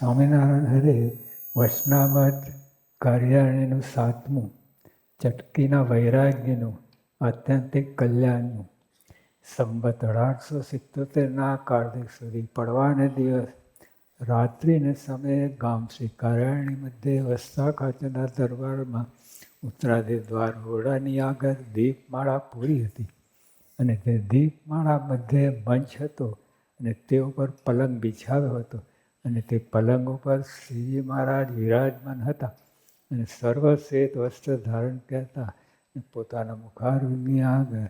સ્વામિનારાયણ હરે વચનામૃત કાર્યાણીનું 7મું ચટકીના વૈરાગ્યનું આત્યંતિક કલ્યાણનું સંવત 1877ના કાર્તિક સુધી પડવાને દિવસ રાત્રિને સમયે ગામ શ્રી કાર્યાણી મધ્યે વસ્તા ખાતેના દરબારમાં ઉત્તરાદી દ્વાર ઓરડાની આગળ દીપમાળા પૂરી હતી અને તે દીપમાળા મધ્યે મંચ હતો અને તે ઉપર પલંગ બિછાવ્યો હતો અને તે પલંગ ઉપર શ્રીજી મહારાજ વિરાજમાન હતા અને સર્વ શ્વેત વસ્ત્ર ધારણ કરતા અને પોતાના મુખારવિંદની આગળ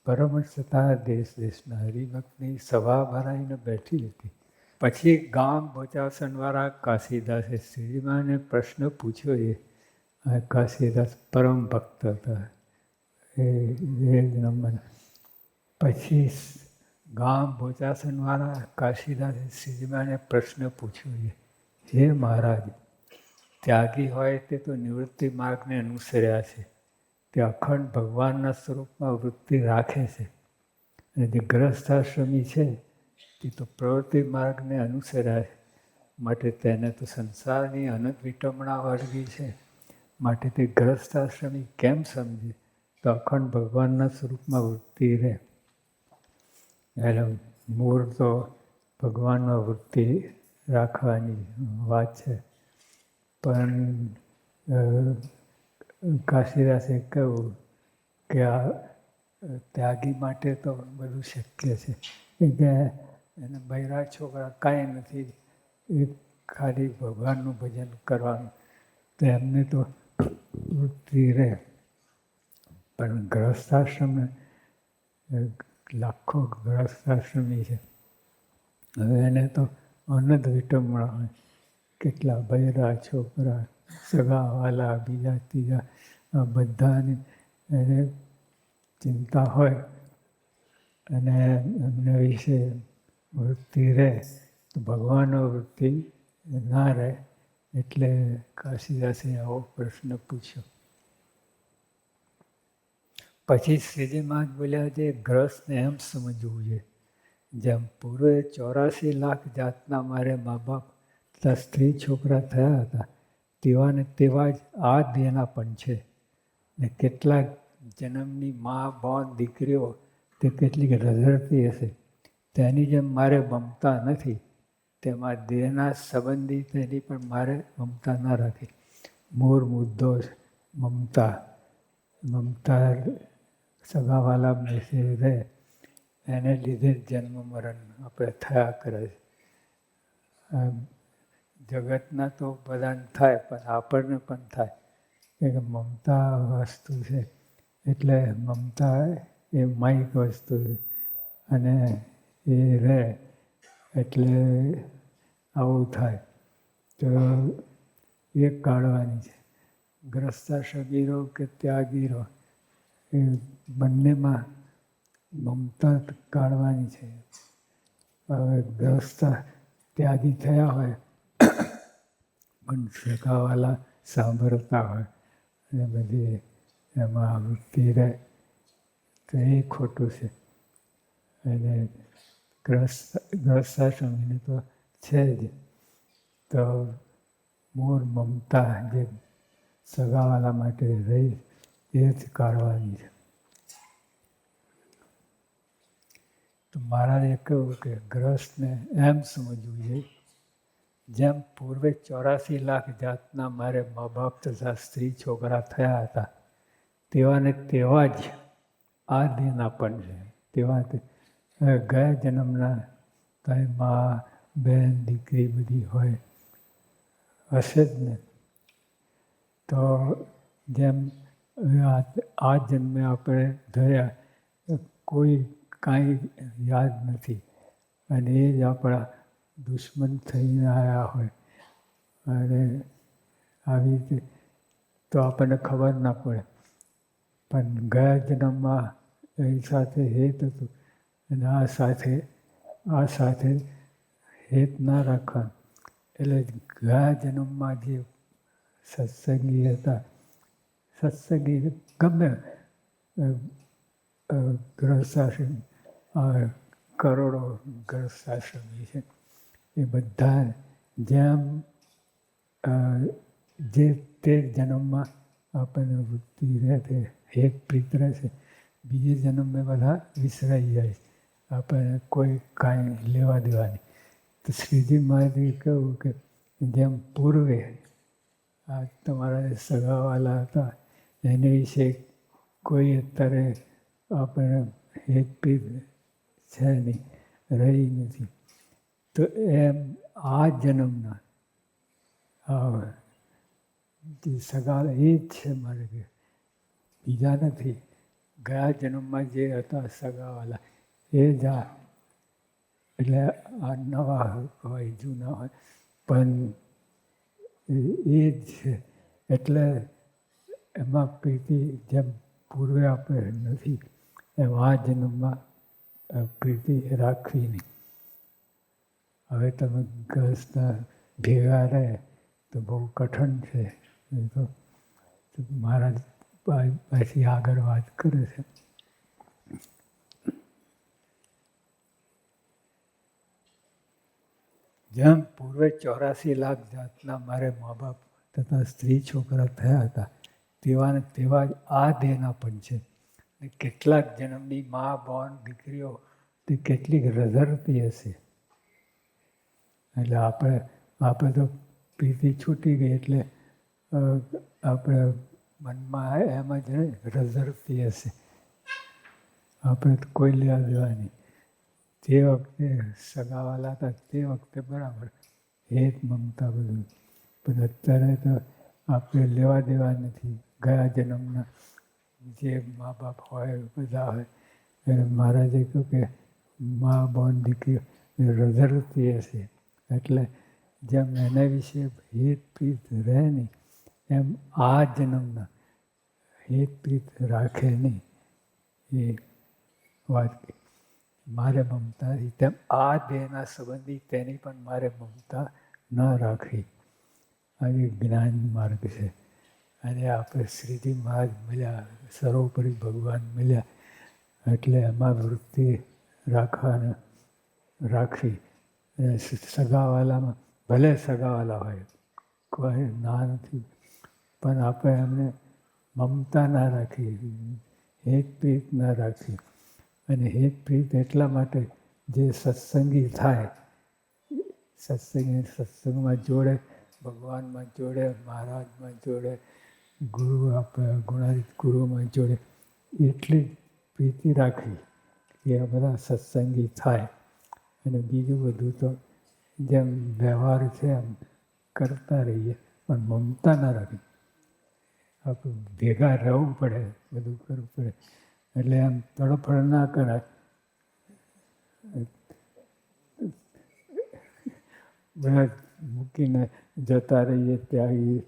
પરમહંસતા દેશ દેશના હરિભક્તની સભા ભરાઈને બેઠી હતી. પછી ગામ બોચાસણવાળા કાશીદાસે શ્રીજીમાને પ્રશ્ન પૂછ્યો. એ કાશીદાસ પરમ ભક્ત હતા. એ નંબર પછી ગામ બોચાસણવાળા કાશીદાસે શ્રીજીમાને પ્રશ્ન પૂછ્યો. હે મહારાજ, ત્યાગી હોય તે તો નિવૃત્તિ માર્ગને અનુસર્યા છે, તે અખંડ ભગવાનના સ્વરૂપમાં વૃત્તિ રાખે છે, અને જે ગ્રહસ્થાશ્રમી છે તે તો પ્રવૃત્તિ માર્ગને અનુસર્યા છે, માટે તેને તો સંસારની અનંત વિટમણા વળગી છે, માટે તે ગ્રહસ્થાશ્રમી કેમ સમજે તો અખંડ ભગવાનના સ્વરૂપમાં વૃત્તિ રહે. એટલે મૂળ તો ભગવાનમાં વૃત્તિ રાખવાની વાત છે, પણ કાશીદાસે કહ્યું કે આ ત્યાગી માટે તો બધું શક્ય છે, કે એને બૈરા છોકરા કાંઈ નથી, એ ખાલી ભગવાનનું ભજન કરવાનું, તો એમને તો વૃત્તિ રહે. પણ ગ્રહસ્થાશ્રમ લાખો ગ્રહસ્થાશ્રમી છે, હવે એને તો અનંત વિટમણા હોય, કેટલા બૈરા છોકરા, સગાવાલા, બીજા ત્રીજા, બધાની એને ચિંતા હોય અને એમને વિશે વૃત્તિ રહે, તો ભગવાનનો વૃત્તિ ના રહે. એટલે કાશીદાસે આવો પ્રશ્ન પૂછ્યો. પછી શ્રીજી મહારાજ બોલ્યા, જે ગ્રહસ્થને એમ સમજવું છે, જેમ પૂર્વે 84 લાખ જાતના મારે મા બાપ તથા સ્ત્રી છોકરા થયા હતા, તેવા ને તેવા જ આ દેહના પણ છે. ને કેટલાક જન્મની મા બોન દીકરીઓ તે કેટલીક રઝળતી હશે, તેની જેમ મારે મમતા નથી, તેમાં દેહના સંબંધી તેની પણ મારે મમતા ન રાખી. મૂળ મુદ્દો મમતા. મમતા સગાવાલા બેસે રહે, એને લીધે જન્મ મરણ આપણે થયા કરે છે. જગતના તો બધાને થાય, પણ આપણને પણ થાય, કે મમતા વસ્તુ છે. એટલે મમતા એ માયિક વસ્તુ છે, અને એ રહે એટલે આવું થાય. તો એ કાઢવાની છે. ગ્રહસ્થાશ્રમી રહો કે ત્યાગી રહો, એ બંનેમાં મમતા કાઢવાની છે. હવે ગ્રહસ્થ ત્યાગી થયા હોય પણ સગાવાલા સાંભળતા હોય અને બધી એમાં વૃત્તિ રહે, તો એ ખોટું છે. અને ગ્રહસ્થાશ્રમીને તો છે જ, તો મૂળ મમતા જે સગાવાલા માટે રહી એ જ કાઢવાની છે. તો મહારાજે કહ્યું કે ગ્રહસ્થને એમ સમજવું જોઈએ, જેમ પૂર્વે 84 લાખ જાતના મારે મા બાપ તથા સ્ત્રી છોકરા થયા હતા, તેવા ને તેવા જ આ દેહના પણ છે. તેવા ગયા જન્મના તારી મા, બહેન, દીકરી બધી હોય હશે જ ને. તો જેમ આ જન્મે આપણે ધર્યા, કોઈ કાંઈ યાદ નથી, અને એ જ આપણા દુશ્મન થઈને આવ્યા હોય, અને આવી રીતે તો આપણને ખબર ના પડે. પણ ગયા જન્મમાં એ સાથે હેત હતું, અને આ સાથે હેત ના રાખવાનું. એટલે ગયા જન્મમાં જે સત્સંગી હતા, સત્સંગી ગમે ગ્રહસ્થાશ્રમ, કરોડો ગ્રહસ્થાશ્રમી છે, એ બધા જેમ જે તે જન્મમાં આપણને વૃત્તિ રહે તે એક પ્રીત રહે છે, બીજે જન્મમાં બધા વિસરાઈ જાય છે, આપણને કોઈ કાંઈ લેવા દેવા નહીં. તો શ્રીજી મહારાજે કહ્યું કે જેમ પૂર્વે આ તમારા સગાવાલા હતા એને વિશે કોઈ અત્યારે આપણે હેતપ્રીત છે નહીં, રહી નથી. તો એમ આ જન્મના જે સગાવાલા એ જ છે મારે કે બીજા નથી. ગયા જન્મમાં જે હતા સગાવાલા એ જ આ, એટલે આ નવા હોય જૂના હોય પણ એ જ છે. એટલે એમાં પ્રીતિ જેમ પૂર્વે આપણે નથી એમ આ જન્મમાં પ્રીતિ રાખવી નહીં. હવે તમે ગૃહસ્થના ભેગા રહે તો બહુ કઠણ છે. તો મહારાજ પાછી આગળ વાત કરે છે. જેમ પૂર્વે 84 લાખ જાતના મારે મા બાપ તથા સ્ત્રી છોકરા થયા હતા તેવા જ આ દેહના પણ છે. કેટલાક જન્મની મા બોન દીકરીઓ તે કેટલીક રઝળતી હશે. એટલે આપણે તો પ્રીતિ છૂટી ગઈ એટલે આપણે મનમાં એમ જ રઝળતી હશે. આપણે તો કોઈ લેવા દેવા નહીં. તે વખતે સગાવાલા હતા તે વખતે બરાબર હેત મમતા બધું, પણ અત્યારે તો આપણે લેવા દેવા નથી. ગયા જન્મના જે મા બાપ હોય બધા હોય એને મહારાજે કહ્યું કે મા બોન દીકરીઓ રઝળતી હશે. એટલે જેમ એના વિશે હેત પ્રીત રહે નહીં એમ આ જન્મના હેત પ્રીત રાખે નહીં. એ વાત મારે મમતા તેમ આ દેહના સંબંધી તેની પણ મારે મમતા ન રાખવી. આ એક જ્ઞાન માર્ગ છે. અને આપણે શ્રીજી મહારાજ મળ્યા, સર્વોપરી ભગવાન મળ્યા એટલે એમાં વૃત્તિ રાખવી. અને સગાવાલામાં ભલે સગાવાલા હોય કોઈ ના નથી, પણ આપણે એમને મમતા ના રાખી, હેતપ્રીત ના રાખી. અને હેતપ્રીત એટલા માટે જે સત્સંગી થાય, સત્સંગમાં જોડે, ભગવાનમાં જોડે, મહારાજમાં જોડે, ગુરુ આપણે ગુણાતીત ગુરુમાં જોડે, એટલી પ્રીતિ રાખવી કે આ બધા સત્સંગી થાય. અને બીજું બધું તો જેમ વ્યવહાર છે એમ કરતા રહીએ, પણ મમતા ના રાખી. આપણે ભેગા રહેવું પડે, બધું કરવું પડે. એટલે આમ તડફડ ના કરાય. બધા મૂકીને જતા રહીએ ત્યાં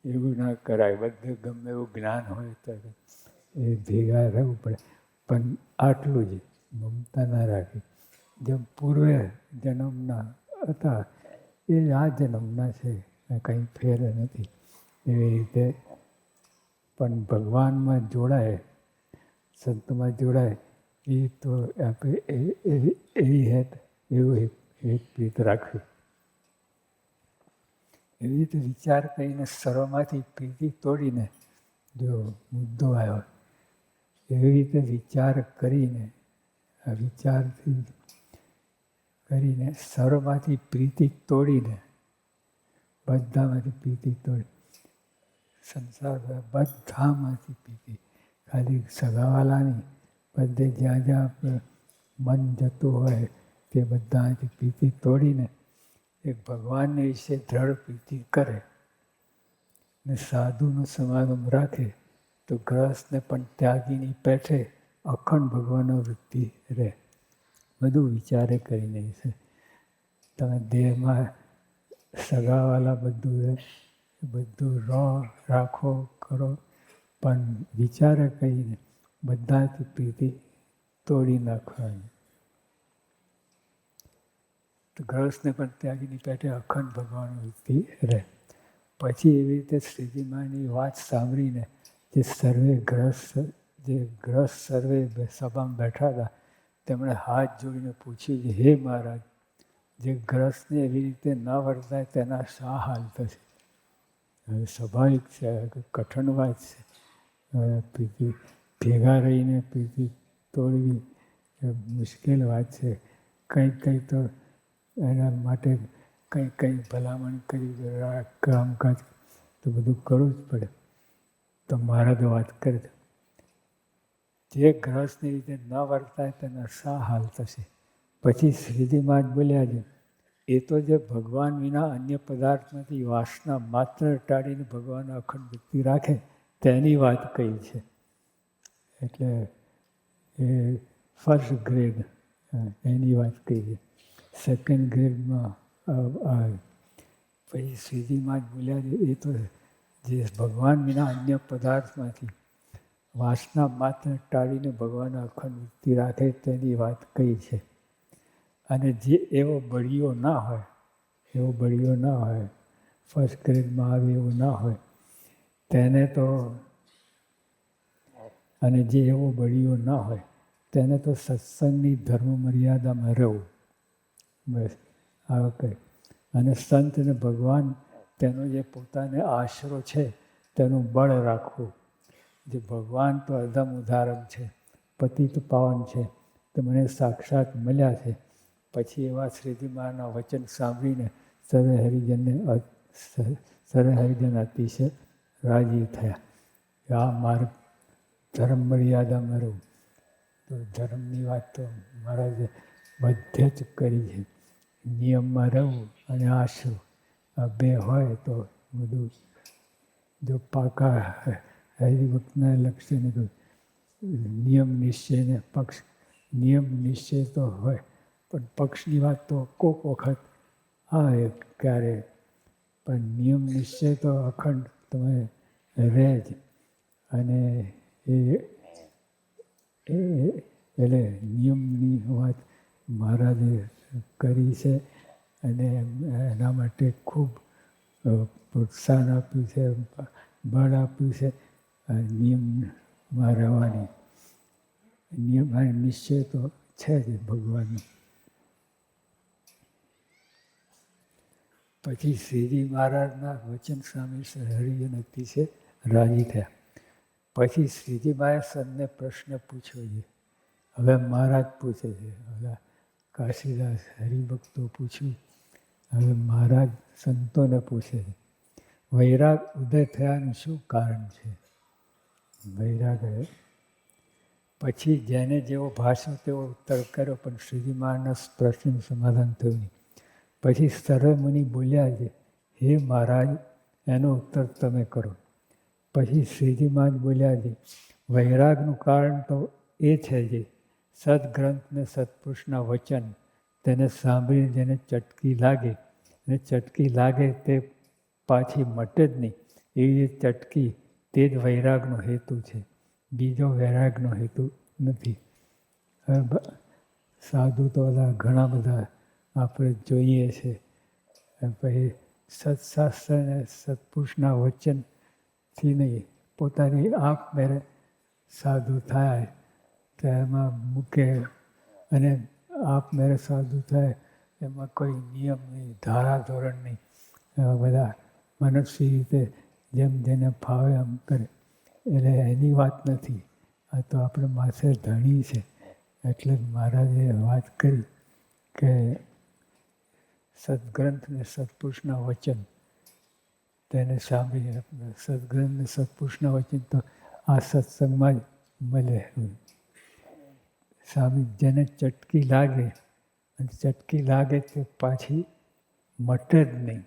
એવું ના કરાય. બધું ગમે એવું જ્ઞાન હોય તો એ ભેગા રહેવું પડે. પણ આટલું જ મમતા ના રાખી. જેમ પૂર્વે જન્મના હતા એ આ જન્મના છે, કંઈ ફેર નથી. એવી રીતે પણ ભગવાનમાં જોડાય, સંતમાં જોડાય એ તો આપણે એવી એવું હેત રાખવી. એવી રીતે વિચાર કરીને સર્વમાંથી પ્રીતિ તોડીને જો મુદ્દો આવ્યો, એવી રીતે વિચાર કરીને આ વિચારથી કરીને સર્વમાંથી પ્રીતિ તોડીને, બધામાંથી પ્રીતિ તોડી, સંસાર બધામાંથી પ્રીતિ, ખાલી સગાવાલાની બધે જ્યાં જ્યાં મન જતું હોય તે બધાથી પ્રીતિ તોડીને એક ભગવાનને વિશે દ્રઢ પ્રીતિ કરે ને સાધુનો સમાગમ રાખે તો ગ્રહસ્થને પણ ત્યાગીની પેઠે અખંડ ભગવાનનો વૃત્તિ રહે. બધું વિચારે કરીને છે. તમે દેહમાં સગાવાલા બધું રહે, બધું રાખો કરો, પણ વિચારે કરીને બધાથી પ્રીતિ તોડી નાખવાની. તો ગ્રહસ્થને પણ ત્યાગીની પેઠે અખંડ ભગવાન વૃત્તિ રહે. પછી એવી રીતે શ્રીજી મહારાજની વાત સાંભળીને જે ગ્રહસ્થ સર્વે સભામાં બેઠા હતા તેમણે હાથ જોડીને પૂછ્યું કે હે મહારાજ, જે ગ્રસ્તને એવી રીતે ન વર્તાય તેના શા હાલ થશે? હવે સ્વાભાવિક છે, કઠણ વાત છે. પ્રીતિ ભેગા રહીને પ્રીતિ તોડવી મુશ્કેલ વાત છે. કંઈ તો એના માટે કંઈ ભલામણ કરી કામકાજ તો બધું કરવું જ પડે. તો મહારાજ વાત કરે જે ગ્રહસ્થની રીતે ન વર્તાય તેના શા હાલ થશે? પછી શ્રીજી મહારાજ બોલ્યા છે એ તો જે ભગવાન વિના અન્ય પદાર્થમાંથી વાસના માત્ર ટાળીને ભગવાન અખંડ ભક્તિ રાખે તેની વાત કહી છે. એટલે એ ફર્સ્ટ ગ્રેડ એની વાત કહી છે. સેકન્ડ ગ્રેડમાં પછી શ્રીજી મહારાજ બોલ્યા છે એ તો જે ભગવાન વિના અન્ય પદાર્થમાંથી વાસના માત્ર ટાળીને ભગવાન અખંડ ભક્તિ રાખે તેની વાત કહી છે. અને જે એવો બળીઓ ના હોય ફર્સ્ટ ગ્રેડમાં આવે એવું ના હોય તેને તો અને જે એવો બળીઓ ના હોય તેને તો સત્સંગની ધર્મ મર્યાદામાં રહેવું. બસ આ કંઈ અને સંત અને ભગવાન તેનો જે પોતાને આશરો છે તેનું બળ રાખવું. જે ભગવાન તો અધમ ઉદાહરણ છે, પતિત પાવન છે, તે મને સાક્ષાત મળ્યા છે. પછી એવા શ્રીજી મહારાજના વચન સાંભળીને સર્વે હરિજન અતિશય રાજી થયા. આ માર્ગ ધર્મ મર્યાદામાં રહું. તો ધર્મની વાત તો મહારાજે બધે જ કરી છે. નિયમમાં રહેવું અને આશરો આ બે હોય તો બધું જો પાકા હરિભક્તના લક્ષ્યને નિયમ નિશ્ચયને પક્ષ નિયમ નિશ્ચય તો હોય પણ પક્ષની વાત તો કોક વખત આવે ક્યારે પણ નિયમ નિશ્ચય તો અખંડ તમે રહે જ. અને એટલે નિયમની વાત મહારાજે કરી છે અને એના માટે ખૂબ પ્રોત્સાહન આપ્યું છે, બળ આપ્યું છે. નિયમમાં રહેવાની નિયમ નિશ્ચય તો છે જ ભગવાનનો. પછી શ્રીજી મહારાજના વચન સામે હરિજન અતિશય રાજી થયા. પછી શ્રીજી મહારાજ સંતને પ્રશ્ન પૂછ્યો છે. હવે મહારાજ પૂછે છે, હવે કાશીદાસ હરિભક્તો પૂછ્યું, હવે મહારાજ સંતોને પૂછે છે વૈરાગ ઉદય થયાનું શું કારણ છે? વૈરાગ પછી જેને જેવો ભાષો તેવો ઉત્તર કર્યો પણ શ્રીજી મહારાજના પ્રશ્નનું સમાધાન થયું નહીં. પછી સર્વ મુનિ બોલ્યા છે હે મહારાજ એનો ઉત્તર તમે કરો. પછી શ્રીજી મહારાજ બોલ્યા છે વૈરાગનું કારણ તો એ છે જે સદગ્રંથ ને સત્પુરુષના વચન તેને સાંભળીને જેને ચટકી લાગે અને ચટકી લાગે તે પાછી મટે જ નહીં એવી ચટકી તે જ વૈરાગનો હેતુ છે. બીજો વૈરાગનો હેતુ નથી. હવે સાધુ તો ઘણા બધા આપણે જોઈએ છે. પછી સત્શાસ્ત્ર અને સત્પુરુષના વચનથી નહીં પોતાની આપમેળે સાધુ થાય તો એમાં મૂકે અને આપમેળે સાધુ થાય એમાં કોઈ નિયમ નહીં, ધારા ધોરણ નહીં. એવા બધા મનસ્વી રીતે જેમ જેને ફાવે એમ કરે. એટલે એની વાત નથી. આ તો આપણે માથે ધણી છે. એટલે મહારાજે વાત કરી કે સદગ્રંથ ને સત્પુરુષના વચન તેને સાંભળીને સદગ્રંથ ને સત્પુરુષના વચન તો આ સત્સંગમાં જ મળે. સામે જેને ચટકી લાગે અને ચટકી લાગે તે પાછી મટે જ નહીં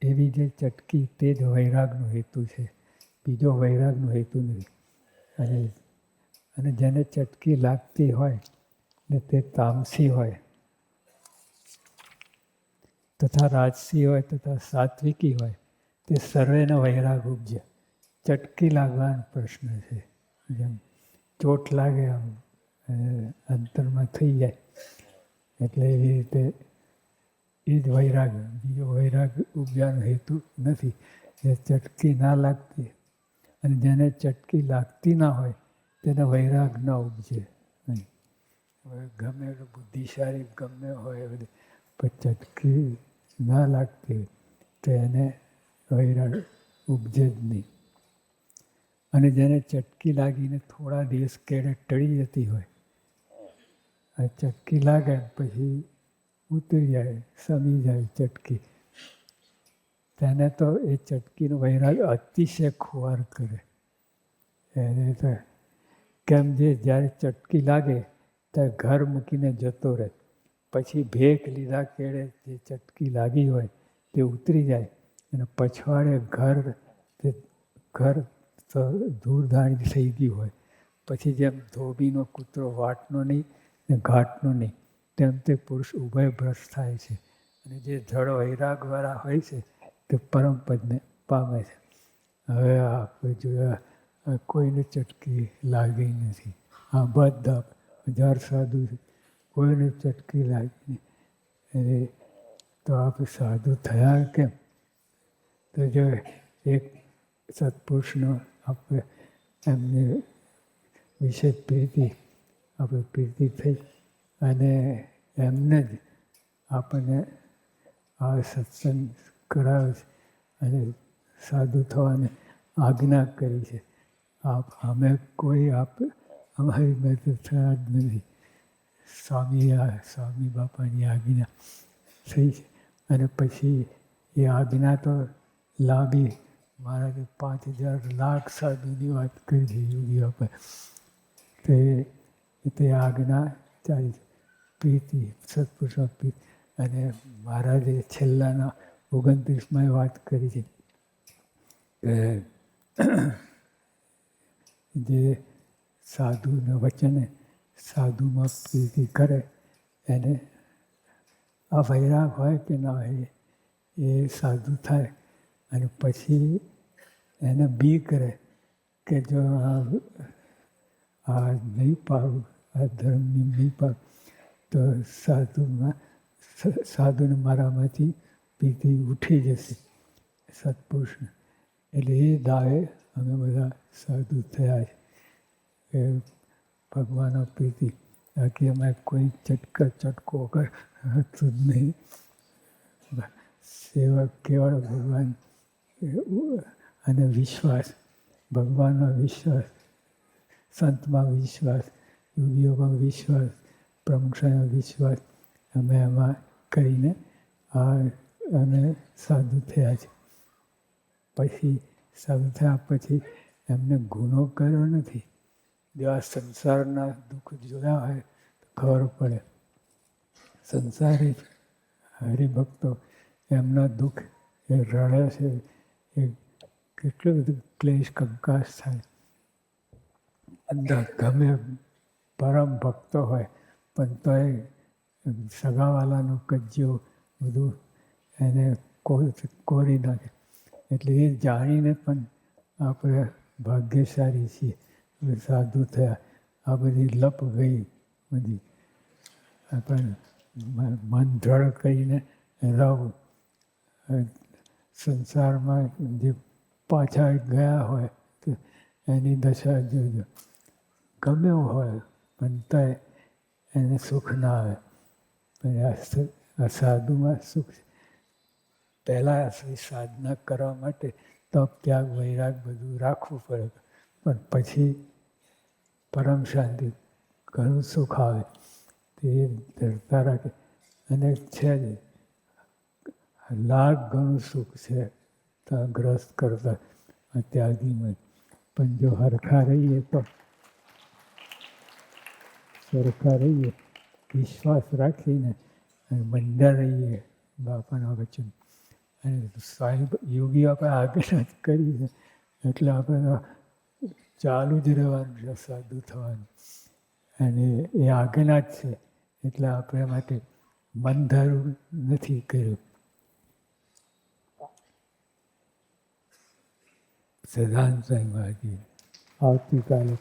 એવી જે ચટકી તે જ વૈરાગનો હેતુ છે. બીજો વૈરાગનો હેતુ નથી. અને જેને ચટકી લાગતી હોય ને તે તામસી હોય તથા રાજસી હોય તથા સાત્વિકી હોય તે સર્વેનો વૈરાગ ઉપજે. ચટકી લાગવાનો પ્રશ્ન છે. જેમ ચોટ લાગે આમ અંતરમાં થઈ જાય એટલે એવી રીતે એ જ વૈરાગ, બીજો વૈરાગ ઉપજાનો હેતુ નથી. જે ચટકી ના લાગતી અને જેને ચટકી લાગતી ના હોય તેને વૈરાગ ન ઉપજે નહીં. હવે ગમે એટલું બુદ્ધિશાળી ગમે હોય પણ ચટકી ના લાગતી હોય તો એને વૈરાગ ઉપજે જ નહીં. અને જેને ચટકી લાગીને થોડા દિવસ કેળે ટળી જતી હોય, આ ચટકી લાગે પછી ઉતરી જાય, સમી જાય ચટકી, તેને તો એ ચટકીનો વૈરાગ અતિશય ખુવાર કરે. એને તો કેમ જે જ્યારે ચટકી લાગે ત્યારે ઘર મૂકીને જતો રહે, પછી ભેખ લીધા કેળે જે ચટકી લાગી હોય તે ઉતરી જાય અને પછવાડે ઘર ધૂળધાણી થઈ ગયું હોય, પછી જેમ ધોબીનો કૂતરો વાટનો નહીં ને ઘાટનો નહીં, તેમ તે પુરુષ ઉભય ભ્રષ્ટ થાય છે. અને જે જળ વૈરાગવાળા હોય છે તે પરમપદને પામે છે. હવે આપણે જોયા કોઈને ચટકી લાગી નથી. આ બધા 1000 સાધુ કોઈને ચટકી લાગી નહીં. તો આપણે સાધુ થયા કેમ? તો જો એક સત્પુરુષનો આપણે એમને વિશે પ્રીતિ થઈ અને એમને જ આપણને આ સત્સંગ કરાવે છે અને સાધુ થવાની આજ્ઞા કરી છે. અમે કોઈ અમારી મદદ થયા જ નથી. સ્વામી બાપાની આજ્ઞા થઈ છે. અને પછી એ આજ્ઞા તો લાંબી, મહારાજે 5000 લાખ સાધુની વાત કરી છે યોગી બાપા. તે આજ્ઞા ચાલી છે. પ્રીતિ, સત્પુરુષ પ્રીતિ. અને મહારાજે છેલ્લાના 29માં વાત કરી છે કે જે સાધુના વચને સાધુમાં પ્રીતિ કરે એને આ વૈરાગ હોય કે ના હોય એ સાધુ થાય. અને પછી એને બી કરે કે જો આ નહીં પાડું, આ ધર્મની નહીં પાડું તો સાધુને મારામાંથી પ્રીતિ ઉઠી જશે સત્પુરુષને. એટલે એ દાવે અમે બધા સાધુ થયા છે. ભગવાનનો પ્રીતિ. બાકી અમે કોઈ ચટકો હતું જ નહીં. સેવા કેવળ ભગવાન અને વિશ્વાસ, ભગવાનનો વિશ્વાસ, સંતમાં વિશ્વાસ, યોગીઓમાં વિશ્વાસ, પ્રમુખમાં વિશ્વાસ, અમે એમાં કરીને અમે સાધુ થયા છે. પછી સાધુ થયા પછી એમને ગુનો કર્યો નથી. જો આ સંસારના દુઃખ જોયા હોય તો ખબર પડે. સંસારી હરિભક્તો એમના દુઃખ એ રડે છે, એ કેટલું બધું ક્લેશ કંકાસ થાય. અંદર ગમે પરમ ભક્તો હોય પણ તોય સગાવાલાનો કજ્યો બધું એને કોરી નાખે. એટલે એ જાણીને પણ આપણે ભાગ્યશાળી છીએ, સાધુ થયા. આ બધી લપ ગઈ બધી. પણ મન દ્રઢ કરીને રહું. સંસારમાં જે પાછા ગયા હોય તો એની દશા જોજો. ગમે હોય પણ તોય એને સુખ ના આવે. પણ આ સાધુમાં સુખ. પહેલાં સાધના કરવા માટે તપ, ત્યાગ, વૈરાગ બધું રાખવું પડે. પણ પછી પરમ શાંતિ, ઘણું સુખ આવે. તે ધરતા રાખે. અને છે જ લાખ ઘણું સુખ છે ગ્રસ્ત કરતા ત્યાગીમાં. પણ જો હરખા રહીએ તો વિશ્વાસ રાખીને અને મંડળ રહીએ બાપાના વચન. અને સાહેબ યોગી આપણે આજ્ઞા જ કરી છે એટલે આપણે ચાલુ જ રહેવાનું છે સાધુ થવાનું. અને એ આજ્ઞા જ છે એટલે આપણે માટે બંધારું નથી કર્યું. સદાનંદ સ્વામી મહારાજ આવતીકાલે